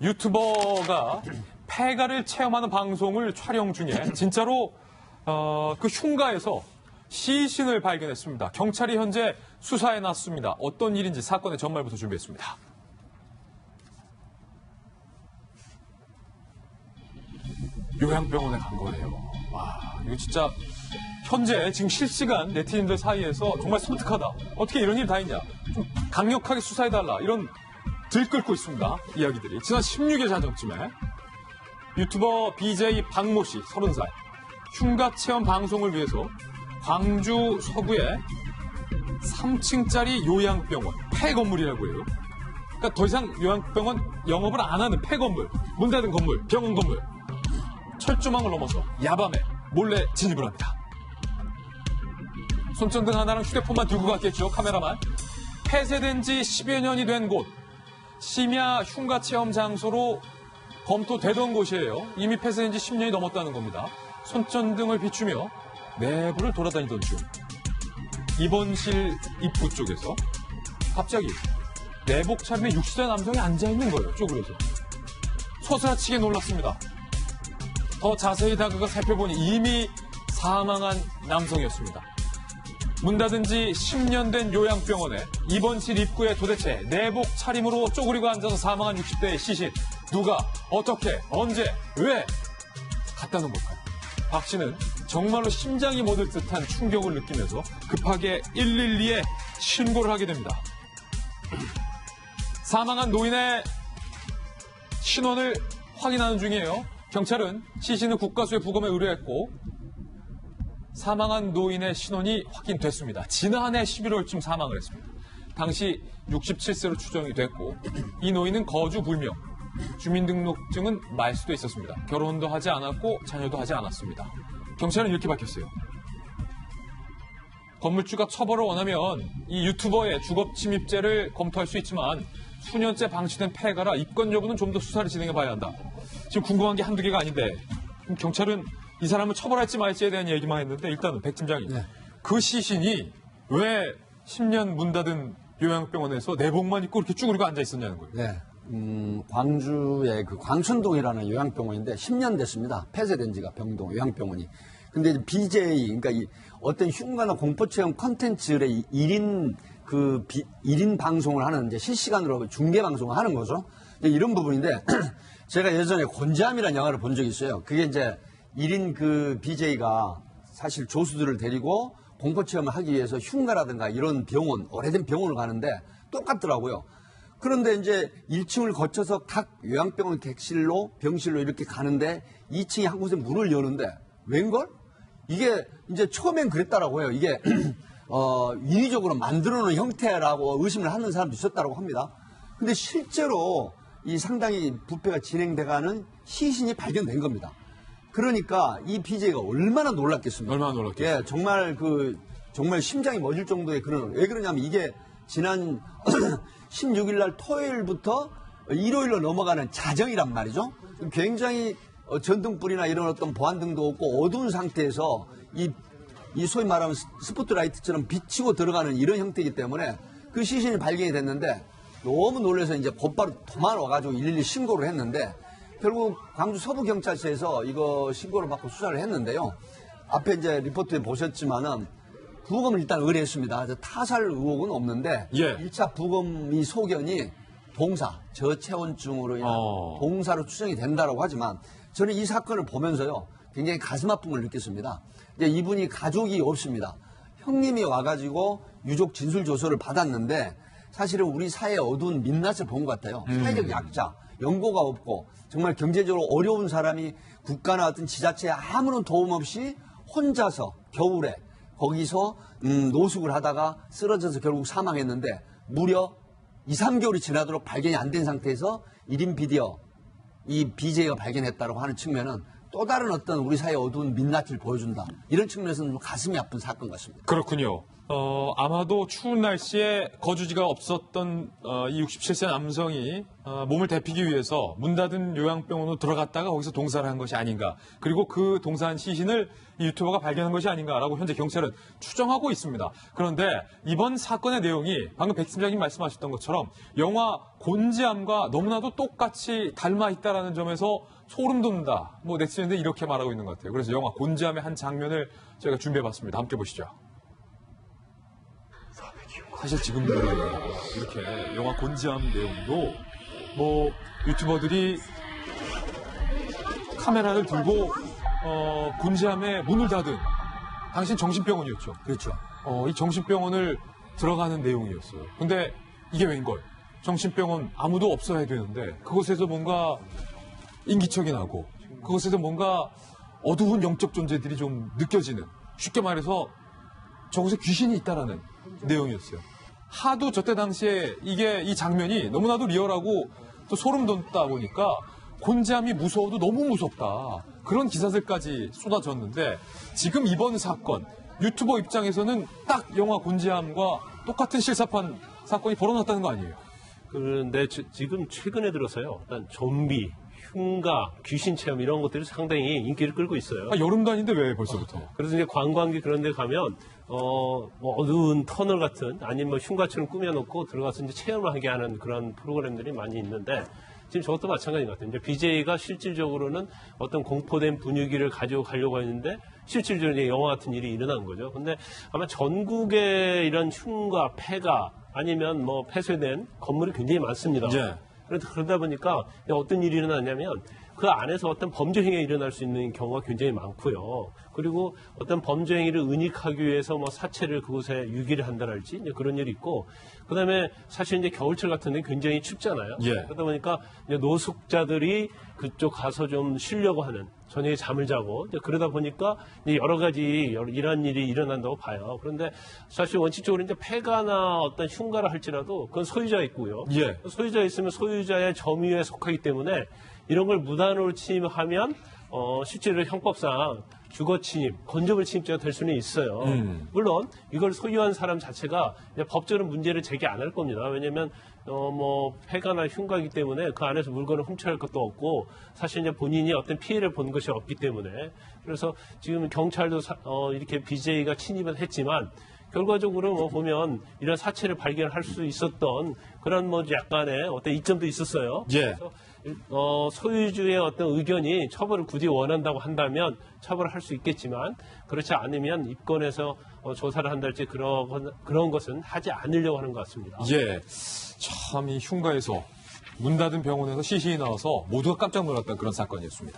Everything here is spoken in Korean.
유튜버가 폐가를 체험하는 방송을 촬영 중에 진짜로 그 흉가에서 시신을 발견했습니다. 경찰이 현재 수사에 나섰습니다. 어떤 일인지 사건의 전말부터 준비했습니다. 요양병원에 간 거예요. 와, 이거 진짜 현재 지금 실시간 네티즌들 사이에서 정말 섬뜩하다. 어떻게 이런 일이 다 있냐. 좀 강력하게 수사해달라. 이런 들끓고 있습니다. 이야기들이. 지난 16일 자정쯤에 유튜버 BJ 박모 씨 30살 흉가 체험 방송을 위해서 광주 서구의 3층짜리 요양병원 폐건물이라고 해요. 그러니까 더 이상 요양병원 영업을 안 하는 폐건물, 문 닫은 건물, 병원 건물. 철조망을 넘어서 야밤에 몰래 진입을 합니다. 손전등 하나랑 휴대폰만 들고 갔겠죠, 카메라만. 폐쇄된 지 10여 년이 된 곳, 심야 흉가 체험 장소로 검토되던 곳이에요. 이미 폐쇄된 지 10년이 넘었다는 겁니다. 손전등을 비추며 내부를 돌아다니던 중 입원실 입구 쪽에서 갑자기 내복 차림의 60대 남성이 앉아있는 거예요, 쪼그려서. 소스라치게 놀랐습니다. 더 자세히 다가가 살펴보니 이미 사망한 남성이었습니다. 문 닫은 지 10년 된 요양병원에 입원실 입구에 도대체 내복 차림으로 쪼그리고 앉아서 사망한 60대의 시신 누가 어떻게 언제 왜 갔다는 걸까요? 박 씨는 정말로 심장이 멎을 듯한 충격을 느끼면서 급하게 112에 신고를 하게 됩니다. 사망한 노인의 신원을 확인하는 중이에요. 경찰은 시신을 국가수에 부검에 의뢰했고 사망한 노인의 신원이 확인됐습니다. 지난해 11월쯤 사망을 했습니다. 당시 67세로 추정이 됐고 이 노인은 거주 불명, 주민등록증은 말소돼 있었습니다. 결혼도 하지 않았고 자녀도 하지 않았습니다. 경찰은 이렇게 밝혔어요. 건물주가 처벌을 원하면 이 유튜버의 주거침입죄를 검토할 수 있지만 수년째 방치된 폐가라 입건 여부는 좀 더 수사를 진행해봐야 한다. 지금 궁금한 게 한두 개가 아닌데 경찰은 이 사람을 처벌할지 말지에 대한 얘기만 했는데 일단은 백 팀장이 그 시신이 왜 10년 문 닫은 요양병원에서 내복만 입고 이렇게 쭈그리고 앉아 있었냐는 거예요. 네. 광주의 그 광천동이라는 요양병원인데 10년 됐습니다. 폐쇄된 지가 병동 요양병원이. 근데 이제 BJ 그러니까 이 어떤 흉가나 공포체험 컨텐츠의 1인 방송을 하는 이제 실시간으로 중계 방송을 하는 거죠. 이런 부분인데 제가 예전에 곤지암이라는 영화를 본 적이 있어요. 그게 이제 1인 그 BJ가 사실 조수들을 데리고 공포체험을 하기 위해서 흉가라든가 이런 병원, 오래된 병원을 가는데 똑같더라고요. 그런데 이제 1층을 거쳐서 각 요양병원 객실로, 병실로 이렇게 가는데 2층에 한 곳에 문을 여는데 웬걸? 이게 이제 처음엔 그랬다라고 해요. 이게 인위적으로 만들어 놓은 형태라고 의심을 하는 사람도 있었다고 합니다. 근데 실제로 이 상당히 부패가 진행돼가는 시신이 발견된 겁니다. 그러니까 이 BJ가 얼마나 놀랐겠습니까? 얼마나 놀랐겠어요? 예, 정말 심장이 멎을 정도의 그런, 왜 그러냐면 이게 지난 16일 날 토요일부터 일요일로 넘어가는 자정이란 말이죠. 굉장히 전등불이나 이런 어떤 보안등도 없고 어두운 상태에서 이 소위 말하면 스포트라이트처럼 비치고 들어가는 이런 형태이기 때문에 그 시신이 발견이 됐는데 너무 놀라서 이제 곧바로 도망와가지고 112 신고를 했는데 결국 광주 서부경찰서에서 이거 신고를 받고 수사를 했는데요. 앞에 이제 리포트에 보셨지만은 부검을 일단 의뢰했습니다. 타살 의혹은 없는데 1차 부검 이 소견이 동사, 저체온증으로 인한 동사로 추정이 된다라고 하지만 저는 이 사건을 보면서요. 굉장히 가슴 아픔을 느꼈습니다. 이제 이분이 가족이 없습니다. 형님이 와가지고 유족 진술조서를 받았는데 사실은 우리 사회의 어두운 민낯을 본 것 같아요. 사회적 약자, 연고가 없고 정말 경제적으로 어려운 사람이 국가나 어떤 지자체에 아무런 도움 없이 혼자서 겨울에 거기서 노숙을 하다가 쓰러져서 결국 사망했는데 무려 2, 3개월이 지나도록 발견이 안 된 상태에서 1인 비디오 이 BJ가 발견했다고 하는 측면은 또 다른 어떤 우리 사회의 어두운 민낯을 보여준다. 이런 측면에서는 좀 가슴이 아픈 사건 같습니다. 그렇군요. 아마도 추운 날씨에 거주지가 없었던 이 67세 남성이 몸을 데피기 위해서 문 닫은 요양병원으로 들어갔다가 거기서 동사를 한 것이 아닌가. 그리고 그 동사한 시신을 이 유튜버가 발견한 것이 아닌가라고 현재 경찰은 추정하고 있습니다. 그런데 이번 사건의 내용이 방금 백 팀장님 말씀하셨던 것처럼 영화 곤지암과 너무나도 똑같이 닮아 있다라는 점에서 소름 돋는다. 뭐 네티즌들이 이렇게 말하고 있는 것 같아요. 그래서 영화 곤지암의 한 장면을 저희가 준비해봤습니다. 함께 보시죠. 사실 지금 이렇게 영화 곤지암 내용도 뭐 유튜버들이 카메라를 들고 곤지암에 문을 닫은 당신 정신병원이었죠. 그렇죠. 이 정신병원을 들어가는 내용이었어요. 근데 이게 웬걸? 정신병원 아무도 없어야 되는데 그곳에서 뭔가 인기척이 나고 그곳에서 뭔가 어두운 영적 존재들이 좀 느껴지는, 쉽게 말해서 저곳에 귀신이 있다라는 내용이었어요. 하도 저때 당시에 이 장면이 너무나도 리얼하고 또 소름 돋다 보니까 곤지암이 무서워도 너무 무섭다. 그런 기사들까지 쏟아졌는데 지금 이번 사건, 유튜버 입장에서는 딱 영화 곤지암과 똑같은 실사판 사건이 벌어졌다는 거 아니에요? 그런데 지금 최근에 들어서요. 일단 좀비, 흉가, 귀신 체험 이런 것들이 상당히 인기를 끌고 있어요. 여름 단인데 왜 벌써부터? 그래서 이제 관광지 그런 데 가면 뭐 어두운 터널 같은 아니면 뭐 흉가처럼 꾸며놓고 들어가서 이제 체험을 하게 하는 그런 프로그램들이 많이 있는데 지금 저것도 마찬가지인 것 같아요. 이제 BJ가 실질적으로는 어떤 공포된 분위기를 가지고 가려고 했는데 실질적으로 이제 영화 같은 일이 일어난 거죠. 근데 아마 전국에 이런 흉가, 폐가 아니면 뭐 폐쇄된 건물이 굉장히 많습니다. 예. 그러다 보니까 어떤 일이 일어나냐면 그 안에서 어떤 범죄 행위가 일어날 수 있는 경우가 굉장히 많고요. 그리고 어떤 범죄 행위를 은닉하기 위해서 뭐 사체를 그곳에 유기를 한다랄지 이제 그런 일이 있고, 그다음에 사실 이제 겨울철 같은 데 굉장히 춥잖아요. 예. 그러다 보니까 이제 노숙자들이 그쪽 가서 좀 쉬려고 하는, 저녁에 잠을 자고 이제 그러다 보니까 이제 여러 가지 이런 일이 일어난다고 봐요. 그런데 사실 원칙적으로 이제 폐가나 어떤 흉가라 할지라도 그건 소유자가 있고요. 예. 소유자 있으면 소유자의 점유에 속하기 때문에 이런 걸 무단으로 침입하면 실제로 형법상 주거 침입, 건조물 침입죄가 될 수는 있어요. 물론 이걸 소유한 사람 자체가 이제 법적으로 문제를 제기 안 할 겁니다. 왜냐하면 뭐 폐가나 흉가이기 때문에 그 안에서 물건을 훔쳐갈 것도 없고 사실 이제 본인이 어떤 피해를 본 것이 없기 때문에, 그래서 지금 경찰도 이렇게 BJ가 침입을 했지만 결과적으로 뭐 보면 이런 사체를 발견할 수 있었던 그런 뭐 약간의 어떤 이점도 있었어요. 예. 그래서 소유주의 어떤 의견이 처벌을 굳이 원한다고 한다면 처벌을 할 수 있겠지만 그렇지 않으면 입건해서 조사를 한달지 그런 것은 하지 않으려고 하는 것 같습니다. 예. 참 이 흉가에서 문 닫은 병원에서 시신이 나와서 모두가 깜짝 놀랐던 그런 사건이었습니다.